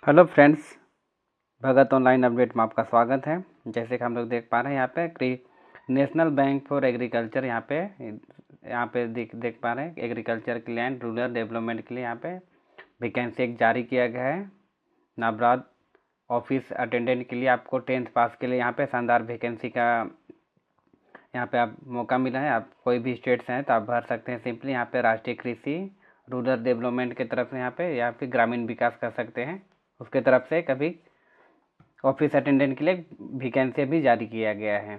Hello friends, भगत online update में आपका स्वागत है। जैसे कि हम लोग देख पा रहे हैं यहाँ पे नेशनल बैंक फॉर एग्रीकल्चर यहाँ पे देख पा रहे हैं एग्रीकल्चर के लैंड रूरल डेवलपमेंट के लिए यहाँ पे वैकेंसी एक जारी किया गया है। नाबार्ड ऑफिस अटेंडेंट के लिए आपको 10th पास के लिए यहाँ पे शानदार वैकेंसी का यहाँ पे आप मौका मिला है। आप कोई भी स्टेट से हैं तो आप भर सकते हैं। सिंपली यहाँ पे राष्ट्रीय कृषि रूरल डेवलपमेंट की तरफ से यहाँ पे या फिर ग्रामीण विकास कर सकते हैं, उसके तरफ से कभी ऑफिस अटेंडेंट के लिए वैकेंसी भी जारी किया गया है।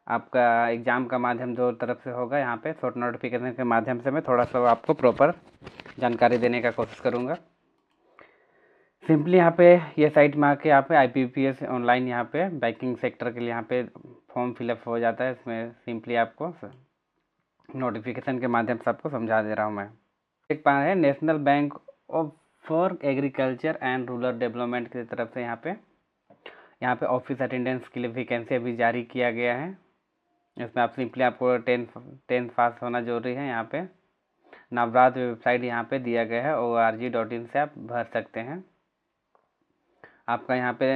आपका एग्ज़ाम का माध्यम दो तरफ से होगा। यहाँ पे शॉर्ट नोटिफिकेशन के माध्यम से मैं थोड़ा सा आपको प्रॉपर जानकारी देने का कोशिश करूँगा। सिंपली यहाँ पे ये साइट में आके यहाँ पे IPPS ऑनलाइन यहाँ पे बैंकिंग सेक्टर के लिए यहाँ पे फॉर्म फिलअप हो जाता है। इसमें सिंपली आपको नोटिफिकेशन के माध्यम से आपको समझा दे रहा हूँ। मैं देख पा रहे हैं national bank of for agriculture and rural development की तरफ से यहाँ पे ऑफिस अटेंडेंस के लिए वैकेंसी अभी जारी किया गया है। इसमें आप सिंपली आपको 10th पास होना जरूरी है। यहाँ पे नाबार्ड वेबसाइट यहाँ पे दिया गया है, org.in से आप भर सकते हैं। आपका यहाँ पे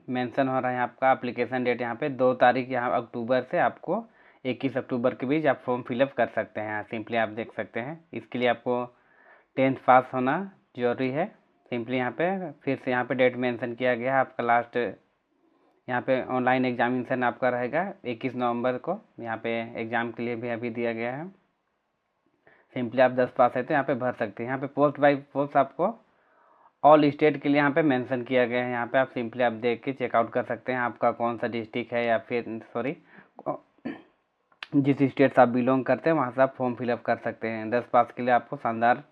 मेंशन हो रहा है आपका एप्लीकेशन डेट यहाँ पे 2 तारीख यहाँ अक्टूबर से आपको 21 अक्टूबर के बीच आप फॉर्म फिलअप कर सकते हैं। सिंपली आप देख सकते हैं, इसके लिए आपको 10th पास होना जरूरी है। सिंपली यहाँ पे फिर से यहाँ पे डेट मेंशन किया गया है। आपका लास्ट यहाँ पे ऑनलाइन एग्जामिनेशन आपका रहेगा 21 नवंबर को। यहाँ पे एग्ज़ाम के लिए भी अभी दिया गया है। सिंपली आप 10 पास है तो यहाँ पे भर सकते हैं। यहाँ पे पोस्ट बाई पोस्ट आपको ऑल स्टेट के लिए यहाँ पे मेंशन किया गया है। यहाँ पे आप सिंपली आप देख के चेकआउट कर सकते हैं आपका कौन सा डिस्ट्रिक्ट है या फिर जिस स्टेट से आप बिलोंग करते हैं वहाँ से आप फॉर्म फिलअप कर सकते हैं। 10 पास के लिए आपको शानदार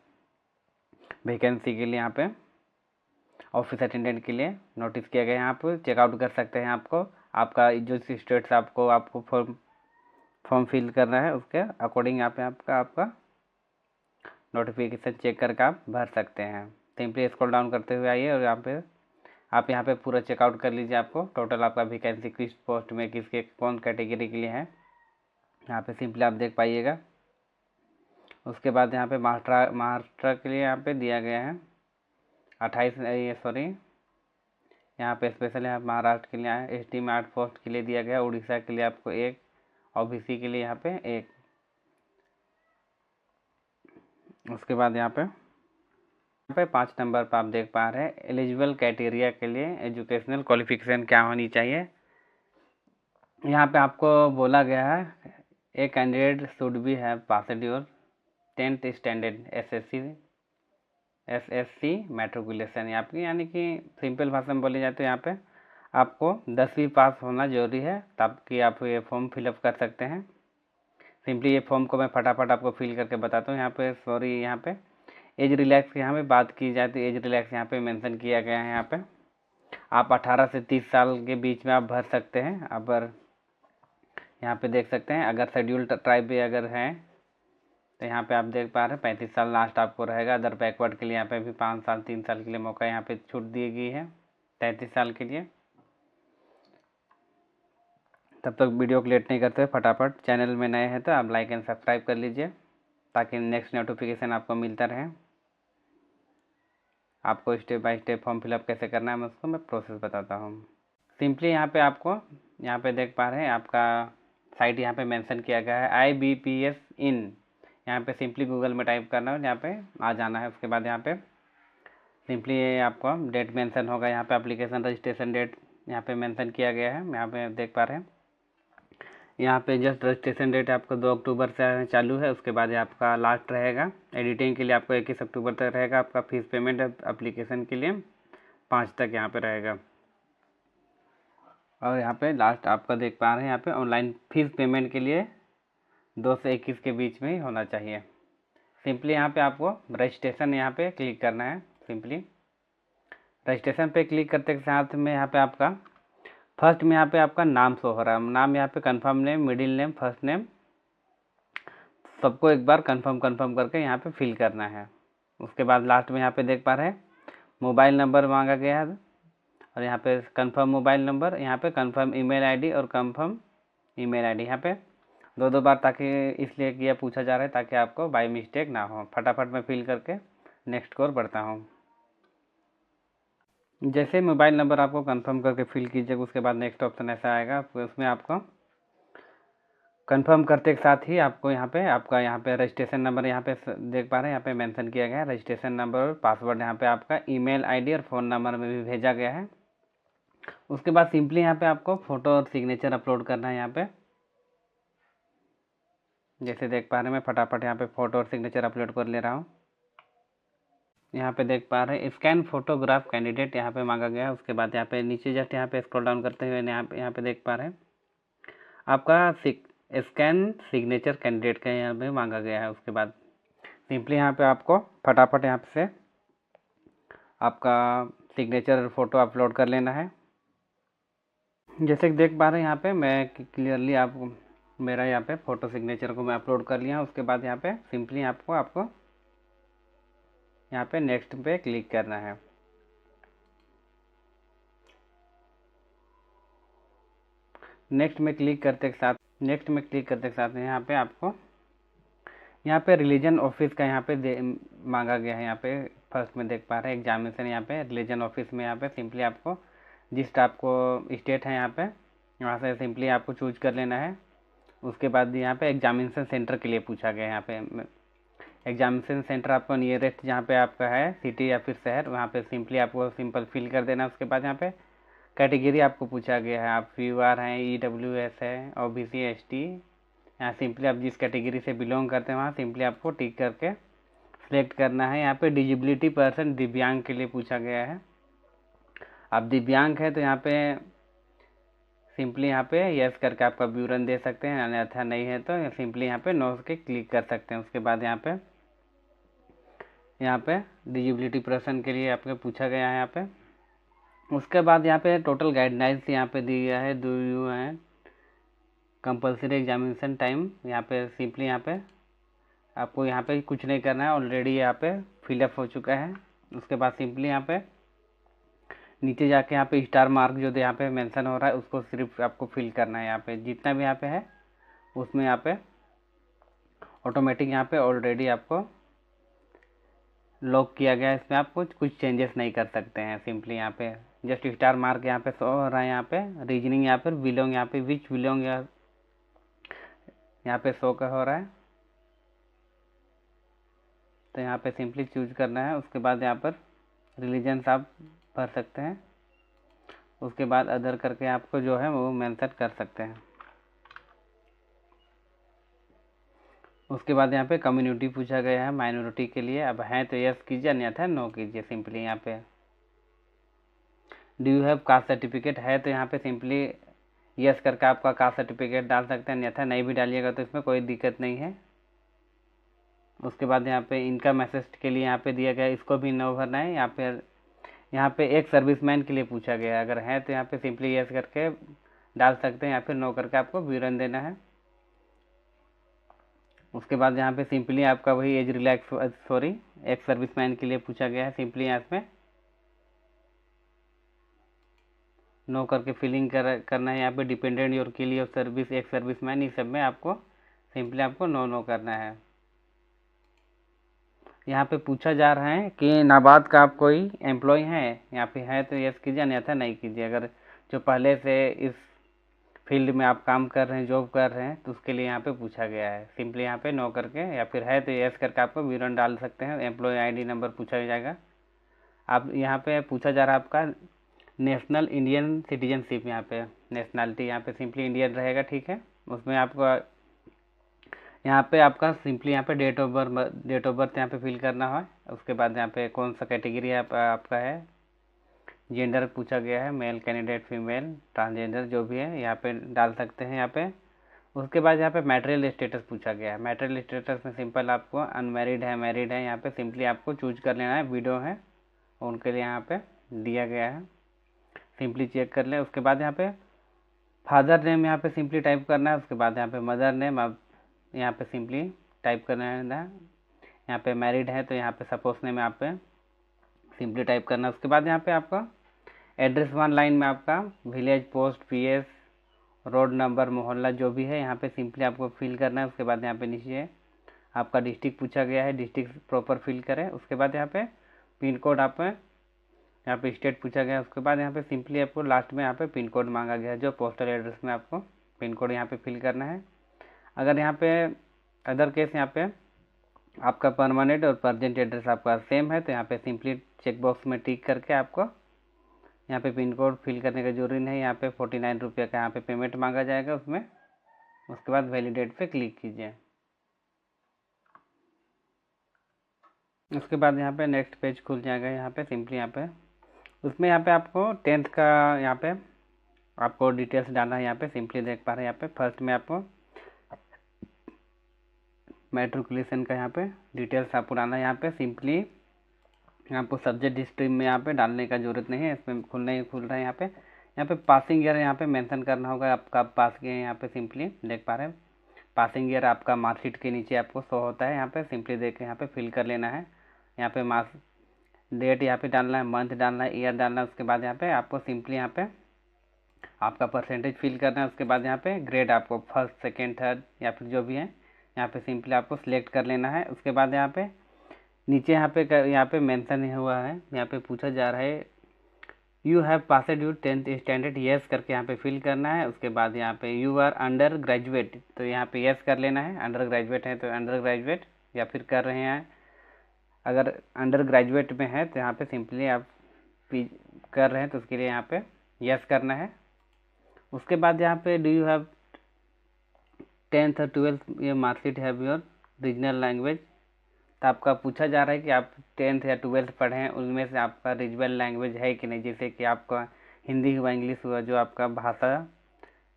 वैकेंसी के लिए यहाँ पे ऑफिस अटेंडेंट के लिए नोटिस किया गया है। यहाँ पर चेकआउट कर सकते हैं आपका जो स्टेट से आपको फॉर्म फिल करना है उसके अकॉर्डिंग यहाँ पे आपका नोटिफिकेशन चेक करके आप भर सकते हैं। सिंपली स्क्रॉल डाउन करते हुए आइए और यहाँ पे पूरा चेकआउट कर लीजिए। आपको टोटल आपका वैकेंसी किस पोस्ट में किसके कौन कैटेगरी के लिए है यहाँ पे सिंपली आप देख पाइएगा। उसके बाद यहाँ पे महाराष्ट्र के लिए यहाँ पे दिया गया है 28 यहाँ पे स्पेशल है महाराष्ट्र के लिए ST में 8 पोस्ट के लिए दिया गया। उड़ीसा के लिए आपको 1, OBC के लिए यहाँ पे 1। उसके बाद यहाँ पे 5 नंबर पर आप देख पा रहे हैं एलिजिबल क्राइटेरिया के लिए एजुकेशनल क्वालिफिकेशन क्या होनी चाहिए। यहाँ पे आपको बोला गया है a candidate should be have passed your 10th standard SSC matriculation यानी कि सिंपल भाषा में बोली जाए तो यहाँ पे आपको 10वीं पास होना जरूरी है ताकि आप ये फॉर्म फिलअप कर सकते हैं। सिंपली ये फॉर्म को मैं फटाफट आपको फिल करके बताता हूँ। यहाँ पे एज रिलैक्स यहाँ पे बात की जाती है। एज रिलैक्स यहाँ पे मेंशन किया गया है। यहाँ पे आप 18 से 30 साल के बीच में आप भर सकते हैं। अगर यहाँ पे देख सकते हैं अगर शेड्यूल्ड ट्राइब भी अगर हैं तो यहाँ पे आप देख पा रहे हैं 35 साल लास्ट आपको रहेगा। अदर बैकवर्ड के लिए यहाँ पे भी 5 साल 3 साल के लिए मौका यहाँ पे छूट दी गई है 33 साल के लिए। तब तक वीडियो को लेट नहीं करते, फटाफट चैनल में नए हैं तो आप लाइक एंड सब्सक्राइब कर लीजिए ताकि नेक्स्ट नोटिफिकेशन आपको मिलता रहे। आपको step by step form fill up कैसे करना है मैं प्रोसेस बताता हूँ। सिंपली यहाँ पे आपको यहाँ पे देख पा रहे हैं आपका साइट यहाँ पे मेंशन किया गया है IBPS इन। यहाँ पे सिंपली गूगल में टाइप करना है, यहाँ पे आ जाना है। उसके बाद यहाँ पे सिंपली आपको डेट मेंशन होगा। यहाँ पे एप्लीकेशन रजिस्ट्रेशन डेट यहाँ पे मेंशन किया गया है। यहाँ पे देख पा रहे हैं यहाँ पे जस्ट रजिस्ट्रेशन डेट आपको 2 अक्टूबर से चालू है। उसके बाद आपका लास्ट रहेगा एडिटिंग के लिए आपको 21 अक्टूबर तक रहेगा। आपका फीस पेमेंट एप्लीकेशन के लिए 5 तक यहाँ पे रहेगा। और यहाँ पे लास्ट आपका देख पा रहे हैं यहाँ पे ऑनलाइन फीस पेमेंट के लिए 2 से 21 के बीच में ही होना चाहिए। सिंपली यहाँ पे आपको रजिस्ट्रेशन यहाँ पे क्लिक करना है। सिंपली रजिस्ट्रेशन पे क्लिक करते के साथ में यहाँ पे आपका फर्स्ट में यहाँ पे आपका नाम शो हो रहा है। नाम यहाँ पे confirm name, middle name, first name सबको एक बार कंफर्म करके यहाँ पे फिल करना है। उसके बाद लास्ट में यहाँ पे देख पा रहे हैं मोबाइल नंबर मांगा गया है और यहाँ पे कंफर्म मोबाइल नंबर, यहाँ पे कंफर्म ईमेल आईडी और कंफर्म ईमेल आईडी यहाँ पे 2 बार ताकि इसलिए किया पूछा जा रहा है ताकि आपको बाय मिस्टेक ना हो। फटाफट मैं फिल करके नेक्स्ट की ओर बढ़ता हूँ। जैसे मोबाइल नंबर आपको कंफर्म करके फिल कीजिएगा, उसके बाद नेक्स्ट ऑप्शन ऐसा आएगा, उसमें आपको कंफर्म करते के साथ ही आपको यहाँ पे आपका रजिस्ट्रेशन नंबर यहाँ पे देख पा रहे हैं, यहाँ पे मेंशन किया गया है रजिस्ट्रेशन नंबर और पासवर्ड यहाँ पे आपका ईमेल आईडी और फ़ोन नंबर में भी भेजा गया है। उसके बाद सिंपली यहाँ पे आपको फ़ोटो और सिग्नेचर अपलोड करना है। यहाँ पे जैसे देख पा रहे हैं, मैं फटाफट यहाँ पे फ़ोटो और सिग्नेचर अपलोड कर ले रहा हूँ। यहाँ पे देख पा रहे हैं स्कैन फोटोग्राफ कैंडिडेट यहाँ पे मांगा गया है। उसके बाद यहाँ पे नीचे जस्ट यहाँ पे स्क्रॉल डाउन करते हुए यहाँ पे देख पा रहे हैं आपका स्कैन सिग्नेचर कैंडिडेट का यहाँ पे मांगा गया है। उसके बाद सिंपली यहाँ पे आपको फटाफट यहाँ से आपका सिग्नेचर और फोटो अपलोड कर लेना है। जैसे कि देख पा रहे हैं यहाँ पे मैं क्लियरली आपको मेरा यहाँ पे फ़ोटो सिग्नेचर को मैं अपलोड कर लिया हूँ। उसके बाद यहाँ पे सिंपली आपको यहाँ पे नेक्स्ट पे क्लिक करना है। नेक्स्ट में क्लिक करते के साथ यहाँ पे आपको यहाँ पे रिलीजन ऑफिस का यहाँ पे मांगा गया है। यहाँ पे फर्स्ट में देख पा रहे हैं एग्जामिनेशन, यहाँ पे रिलीजन ऑफिस में यहाँ पे सिंपली आपको जिस आपको स्टेट है यहाँ पे वहाँ से सिंपली आपको चूज कर लेना है। उसके बाद यहाँ पे एग्जामिनेशन सेंटर के लिए पूछा गया है। यहाँ पे एग्जामिनेशन सेंटर आपको नियरेस्ट जहाँ पे आपका है सिटी या फिर शहर, वहाँ पे सिंपली आपको सिंपल फिल कर देना। उसके बाद यहाँ पे कैटेगरी आपको पूछा गया है, आप UR हैं, EWS है, OBC ST, यहाँ सिंपली आप जिस कैटेगरी से बिलोंग करते हैं वहाँ सिंपली आपको टिक करके सिलेक्ट करना है। यहाँ पे डिजिबिलिटी पर्सन दिव्यांग के लिए पूछा गया है, आप दिव्यांग है तो यहाँ पे सिंपली यहाँ पे यस करके आपका विवरण दे सकते हैं, अन्यथा नहीं है तो सिंपली यहाँ पे नो के क्लिक कर सकते हैं। उसके बाद यहाँ पे डिजिबिलिटी पर्सन के लिए आपको पूछा गया है यहाँ पे। उसके बाद यहाँ पे टोटल गाइडलाइंस यहाँ पे दी गया है, डू यू है कंपलसरी एग्जामिनेशन टाइम, यहाँ पे सिंपली यहाँ पे आपको यहाँ पे कुछ नहीं करना है, ऑलरेडी यहाँ पे फिलअप हो चुका है। उसके बाद सिंपली यहाँ पे नीचे जाके यहाँ पे स्टार मार्क जो यहाँ पे मेंशन हो रहा है उसको सिर्फ आपको फिल करना है। यहाँ पे जितना भी यहाँ पे है उसमें यहाँ पे ऑटोमेटिक यहाँ पे ऑलरेडी आपको लॉक किया गया है, इसमें आप कुछ चेंजेस नहीं कर सकते हैं। सिंपली यहाँ पे जस्ट स्टार मार्क यहाँ पे शो हो रहा है। यहाँ पे रीजनिंग यहाँ पे बिलोंग यहाँ पे विच बिलोंग यहाँ पे शो का हो रहा है, तो यहाँ पे सिंपली चूज करना है। उसके बाद यहाँ पर रिलीजन्स आप भर सकते हैं, उसके बाद अदर करके आपको जो है वो मेंशन कर सकते हैं। उसके बाद यहाँ पे कम्युनिटी पूछा गया है माइनॉरिटी के लिए, अब है तो यस कीजिए अन्यथा नो कीजिए। सिंपली यहाँ पे do you have caste certificate है तो यहाँ पे सिंपली यस करके आपका कास्ट सर्टिफिकेट डाल सकते हैं, अन्यथा नहीं भी डालिएगा तो इसमें कोई दिक्कत नहीं है। उसके बाद यहाँ पे इनकम असिस्ट के लिए यहाँ पे दिया गया, इसको भी नो भरना है। यहाँ पे एक सर्विसमैन के लिए पूछा गया है, अगर है तो यहाँ पे सिंपली यस करके डाल सकते हैं या फिर नो करके आपको विवरण देना है। उसके बाद यहाँ पे सिंपली आपका वही एज रिलैक्स एक सर्विसमैन के लिए पूछा गया है, सिंपली यहाँ पे नो करके फिलिंग करना है। यहाँ पे डिपेंडेंट योर के लिए सर्विस एक सर्विसमैन, इस सब में आपको सिंपली आपको नो करना है। यहाँ पे पूछा जा रहा है कि नाबार्ड का आप कोई एम्प्लॉय हैं, यहाँ पे है तो यस कीजिए अन्यथा नहीं कीजिए। अगर जो पहले से इस फील्ड में आप काम कर रहे हैं, जॉब कर रहे हैं, तो उसके लिए यहाँ पे पूछा गया है। सिंपली यहाँ पे नो करके या फिर है तो यस करके आपको विवरण डाल सकते हैं। एम्प्लॉय ID नंबर पूछा जाएगा। आप यहाँ पे पूछा जा रहा है आपका नेशनल इंडियन सिटीजनशिप, यहाँ पे नेशनलिटी यहाँ पे सिंपली इंडियन रहेगा, ठीक है। उसमें आपको यहाँ पे आपका सिंपली यहाँ पे डेट ऑफ बर्थ यहाँ पे फिल करना है। उसके बाद यहाँ पे कौन सा कैटेगरी आपका है, जेंडर पूछा गया है, मेल कैंडिडेट, फीमेल, ट्रांसजेंडर जो भी है यहाँ पे डाल सकते हैं यहाँ पे। उसके बाद यहाँ पे मैटेरियल स्टेटस पूछा गया है, मैटेरियल स्टेटस में सिंपल आपको अनमैरिड है, मैरिड है, यहाँ पे सिंपली आपको चूज कर लेना है। विडो है उनके लिए यहाँ पे दिया गया है, सिंपली चेक कर लें। उसके बाद यहाँ पे फादर नेम यहाँ पे सिंपली टाइप करना है। उसके बाद यहाँ पे मदर नेम आप यहाँ पे सिंपली टाइप करना है। यहाँ पे मैरिड है तो यहाँ पे सपोज नेम यहाँ पे सिंपली टाइप करना है। उसके बाद यहाँ पे आपका एड्रेस 1 लाइन में आपका village, post, PS, road number, मोहल्ला जो भी है यहाँ पे सिंपली आपको फिल करना है। उसके बाद यहाँ पे नीचे आपका डिस्ट्रिक्ट पूछा गया है, डिस्ट्रिक्ट प्रॉपर फिल करें। उसके बाद यहाँ पे पिन कोड आप यहाँ पे स्टेट पूछा गया। उसके बाद यहाँ पे सिंपली आपको लास्ट में यहाँ पे पिन कोड मांगा गया है, जो पोस्टल एड्रेस में आपको पिन कोड यहाँ पे फिल करना है। अगर यहाँ पे अदर केस यहाँ पे आपका परमानेंट और प्रेजेंट एड्रेस आपका सेम है तो यहाँ पे सिंपली चेक बॉक्स में टिक करके आपको यहाँ पे पिन कोड फिल करने का जरूरी नहीं। यहाँ पे 49 रुपये का यहाँ पे पेमेंट मांगा जाएगा उसमें। उसके बाद वैलिडेट पे क्लिक कीजिए। उसके बाद यहाँ पे नेक्स्ट पेज खुल जाएगा। यहाँ पे सिंपली यहाँ पे उसमें यहाँ पे आपको 10th का यहाँ पे आपको डिटेल्स डालना है। यहाँ पे सिंपली देख पा रहे हैं यहाँ पे फर्स्ट में आपको मैट्रिकुलेशन का यहाँ पे डिटेल्स आपको डालना है। यहाँ पे सिंपली आपको सब्जेक्ट स्ट्रीम में यहाँ पे डालने का जरूरत नहीं है, इसमें खुल रहा है। यहाँ पे पासिंग ईयर यहाँ पे मेंशन करना होगा आप कब पास किए हैं। यहाँ पे सिंपली देख पा रहे हैं पासिंग ईयर आपका मार्कशीट के नीचे आपको शो होता है। यहाँ पे सिंपली देख के यहाँ पे फिल कर लेना है। यहाँ पे मार्क्स डेट यहाँ पे डालना है, मंथ डालना है, ईयर डालना है। उसके बाद यहाँ पे आपको सिंपली यहाँ पे आपका परसेंटेज फिल करना है। उसके बाद यहाँ पे ग्रेड आपको फर्स्ट सेकेंड थर्ड या फिर जो भी है यहाँ पे सिंपली आपको सिलेक्ट कर लेना है। उसके बाद यहाँ पे नीचे यहाँ पे मेंशन हुआ है, यहाँ पे पूछा जा रहा है you have passed your 10th standard, yes करके यहाँ पे फिल करना है। उसके बाद यहाँ पे यू आर अंडर ग्रेजुएट, तो यहाँ पे यस कर लेना है। अंडर ग्रेजुएट है तो अंडर ग्रेजुएट या फिर कर रहे हैं। अगर अंडर ग्रेजुएट में है तो यहाँ पे सिंपली आप कर रहे हैं तो उसके लिए यहाँ पे यस करना है। उसके बाद यहाँ पे डू यू हैव 10th और 12th ये marksheet have your regional language, तो आपका पूछा जा रहा है कि आप 10th या 12th पढ़े हैं उनमें से आपका रीजनल लैंग्वेज है कि नहीं। जैसे कि आपका हिंदी हुआ, इंग्लिश हुआ, जो आपका भाषा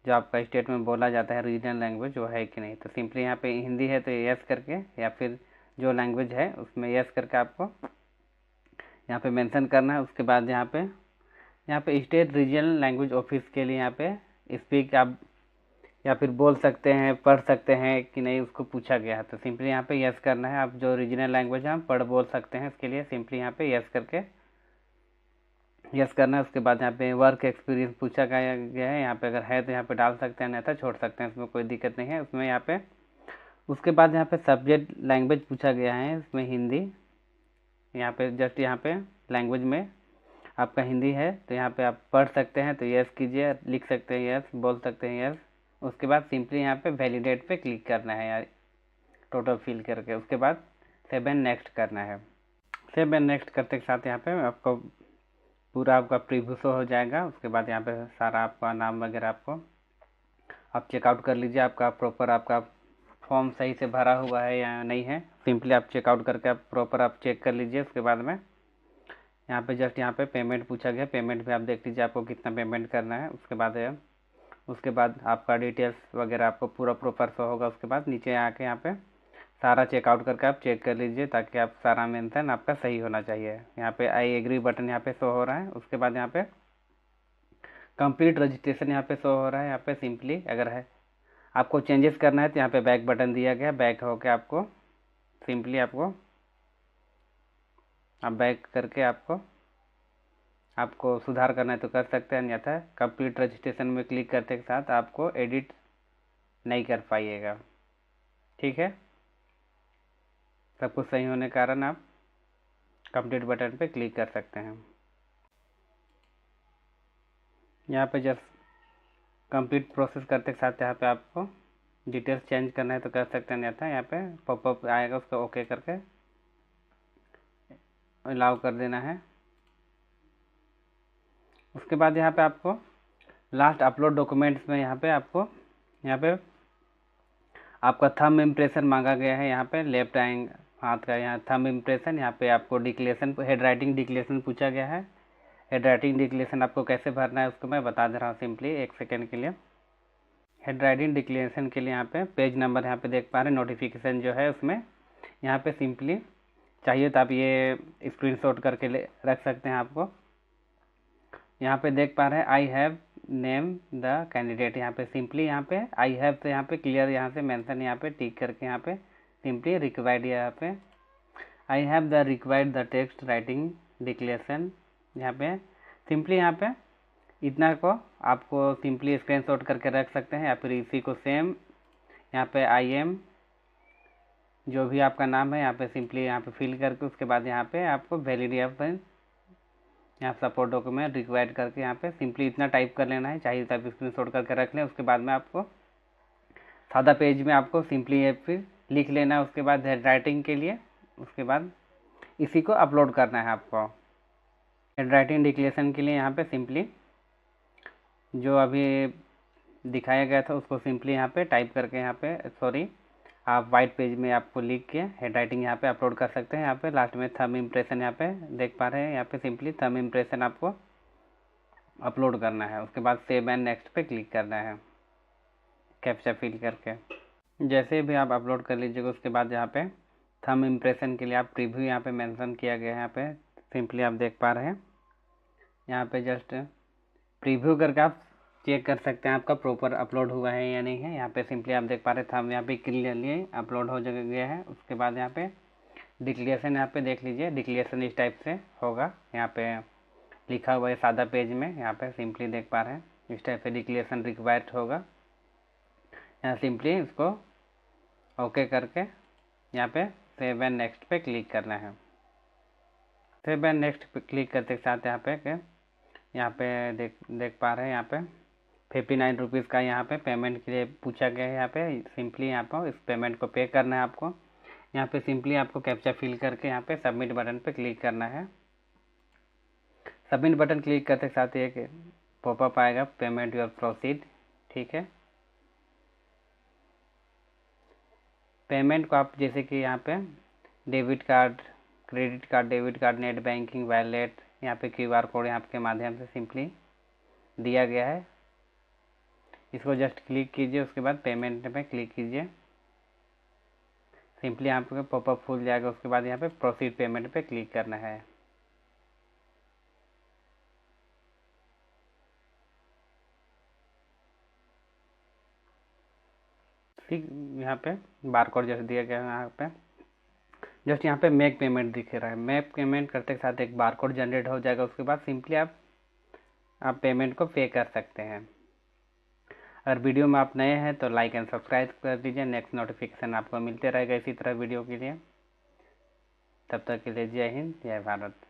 जो आपका स्टेट में बोला जाता है रीजनल लैंग्वेज वो है कि नहीं। तो सिंपली यहाँ पे हिंदी है तो यस करके या फिर जो लैंग्वेज है उसमें यस करके आपको यहाँ पे मेंशन करना है। उसके बाद यहाँ पे स्टेट रीजनल लैंग्वेज ऑफिस के लिए यहाँ पे स्पीक आप या फिर बोल सकते हैं, पढ़ सकते हैं कि नहीं, उसको पूछा गया है। तो सिंपली यहाँ पे यस करना है। आप जो रीजनल लैंग्वेज है हम पढ़ बोल सकते हैं, इसके लिए सिंपली यहाँ पे यस करके यस करना है। उसके बाद यहाँ पे वर्क एक्सपीरियंस पूछा गया है। यहाँ पे अगर है तो यहाँ पे डाल सकते हैं, नहीं तो छोड़ सकते हैं, इसमें कोई दिक्कत नहीं है उसमें यहाँ पे। उसके बाद यहाँ पे सब्जेक्ट लैंग्वेज पूछा गया है, इसमें हिंदी। यहाँ पे जस्ट यहाँ पे लैंग्वेज में आपका हिंदी है तो यहाँ पे आप पढ़ सकते हैं तो यस कीजिए, लिख सकते हैं यस, बोल सकते हैं यस। उसके बाद सिंपली यहाँ पे वैलिडेट पे क्लिक करना है यार टोटल फिल करके। उसके बाद सेव एंड नेक्स्ट करना है। सेव एंड नेक्स्ट करते के साथ यहाँ पे आपको पूरा आपका प्रीव्यू शो हो जाएगा। उसके बाद यहाँ पे सारा आपका नाम वगैरह आपको आप चेकआउट कर लीजिए, आपका प्रॉपर आपका फॉर्म सही से भरा हुआ है या नहीं है। सिंपली आप चेकआउट करके आप प्रॉपर आप चेक कर लीजिए। उसके बाद में यहाँ पे जस्ट यहाँ पे पेमेंट पूछा गया, पेमेंट भी आप देख लीजिए आपको कितना पेमेंट करना है। उसके बाद आपका डिटेल्स वगैरह आपको पूरा प्रॉपर शो होगा। उसके बाद नीचे आके यहाँ पे सारा चेकआउट करके आप चेक कर लीजिए ताकि आप सारा मेंशन आपका सही होना चाहिए। यहाँ पे आई एग्री बटन यहाँ पे शो हो रहा है। उसके बाद यहाँ पे कंप्लीट रजिस्ट्रेशन यहाँ पे शो हो रहा है। यहाँ पे सिंपली अगर है आपको चेंजेस करना है तो यहाँ पे बैक बटन दिया गया, बैक होके आपको सिंपली आपको आप बैक करके आपको सुधार करना है तो कर सकते हैं, अन्यथा कंप्लीट रजिस्ट्रेशन में क्लिक करते के साथ आपको एडिट नहीं कर पाइएगा। ठीक है, सब कुछ सही होने के कारण आप कंप्लीट बटन पे क्लिक कर सकते हैं। यहाँ पे जस्ट कंप्लीट प्रोसेस करते के साथ यहाँ पे आपको डिटेल्स चेंज करना है तो कर सकते हैं, अन्यथा यहाँ पे पॉपअप आएगा उसको ओके करके अलाउ कर देना है। उसके बाद यहाँ पे आपको लास्ट अपलोड डॉक्यूमेंट्स में यहाँ पे आपका थंब इम्प्रेशन मांगा गया है। यहाँ पे लेफ्ट हाथ का यहाँ थंब इम्प्रेशन, यहाँ पे आपको डिक्लेरेशन हेड राइटिंग डिक्लेरेशन पूछा गया है। हेड राइटिंग डिक्लेरेशन आपको कैसे भरना है उसको मैं बता दे रहा हूँ सिंपली एक सेकेंड के लिए। हेड राइटिंग डिक्लेरेशन के लिए यहाँ पे पेज नंबर यहाँ पे देख पा रहे हैं, नोटिफिकेशन जो है उसमें यहाँ पे सिंपली चाहिए तो आप ये स्क्रीनशॉट करके रख सकते हैं। आपको यहाँ पे देख पा रहे हैं I have name the candidate, यहाँ पे सिंपली यहाँ पे आई हैव तो यहाँ पे क्लियर यहाँ से मेंशन यहाँ पे टिक करके यहाँ पे सिंपली रिक्वायर्ड यहाँ पे I have the required the text writing declaration, यहाँ पे सिंपली यहाँ पे इतना को आपको सिंपली स्क्रीनशॉट करके रख सकते हैं या फिर इसी को सेम यहाँ पे आई एम जो भी आपका नाम है यहाँ पे सिंपली यहाँ पे फिल करके उसके बाद यहाँ पे आपको वैलिड यहाँ पे यहाँ सपोर्ट डॉक्यूमेंट रिक्वायर्ड करके यहाँ पे सिंपली इतना टाइप कर लेना है, चाहिए तो आप स्क्रीनशॉट करके रख लें। उसके बाद में आपको सादा पेज में आपको सिंपली ये फिर लिख लेना है। उसके बाद हेड राइटिंग के लिए उसके बाद इसी को अपलोड करना है आपको। हेड राइटिंग डिक्लेरेशन के लिए यहाँ पे सिंपली जो अभी दिखाया गया था उसको सिंपली यहाँ पे टाइप करके यहाँ पे आप वाइट पेज में आपको लिख के हेड राइटिंग यहाँ पे अपलोड कर सकते हैं। यहाँ पे लास्ट में थंब इम्प्रेशन यहाँ पे देख पा रहे हैं, यहाँ पे सिंपली थंब इम्प्रेशन आपको अपलोड करना है। उसके बाद सेव एंड नेक्स्ट पे क्लिक करना है कैप्चा फिल करके। जैसे भी आप अपलोड कर लीजिएगा उसके बाद यहाँ पे थंब इम्प्रेशन के लिए आप प्रीव्यू यहाँ पे मेंशन किया गया है। यहाँ पे सिंपली आप देख पा रहे हैं, यहाँ पे जस्ट प्रीव्यू करके आप चेक कर सकते हैं आपका प्रॉपर अपलोड हुआ है या नहीं है। यहाँ पे सिंपली आप देख पा रहे थे, हम यहाँ पे क्लियरली अपलोड हो गया है। उसके बाद यहाँ पे डिक्लेरेशन यहाँ पे देख लीजिए, डिक्लेरेशन इस टाइप से होगा। यहाँ पे लिखा हुआ है सादा पेज में, यहाँ पे सिंपली देख पा रहे हैं इस टाइप से डिक्लेरेशन रिक्वायर्ड होगा। यहाँ सिंपली इसको ओके करके यहाँ पे सेव एंड नेक्स्ट पे क्लिक करना है। सेव एंड नेक्स्ट पे क्लिक करते साथ यहाँ पे देख पा रहे हैं, यहाँ पे 59 रुपीज़ का यहाँ पे पेमेंट के लिए पूछा गया है। यहाँ पे सिंपली यहाँ पर इस पेमेंट को पे करना है आपको। यहाँ पे सिंपली आपको कैप्चा फिल करके यहाँ पे सबमिट बटन पे क्लिक करना है। सबमिट बटन क्लिक करते साथ एक पॉपअप आएगा, पेमेंट योर प्रोसीड। ठीक है, पेमेंट को आप जैसे कि यहाँ पे debit card, credit card, debit card, net banking, wallet, यहाँ पे QR कोड यहाँ के माध्यम से सिंपली दिया गया है। इसको जस्ट क्लिक कीजिए, उसके बाद पेमेंट पे क्लिक कीजिए। सिंपली आपको पॉपअप खुल जाएगा। उसके बाद यहाँ पे प्रोसीड पेमेंट पे क्लिक करना है। ठीक, यहाँ पे बारकोड जैसे दिया गया है, यहाँ पे जस्ट यहाँ पे मेक पेमेंट दिख रहा है। मेक पेमेंट करते के साथ एक बारकोड जनरेट हो जाएगा। उसके बाद सिंपली आप पेमेंट को पे कर सकते हैं। अगर वीडियो में आप नए हैं तो लाइक एंड सब्सक्राइब कर दीजिए। नेक्स्ट नोटिफिकेशन आपको मिलते रहेगा इसी तरह वीडियो के लिए। तब तक के लिए जय हिंद, जय भारत।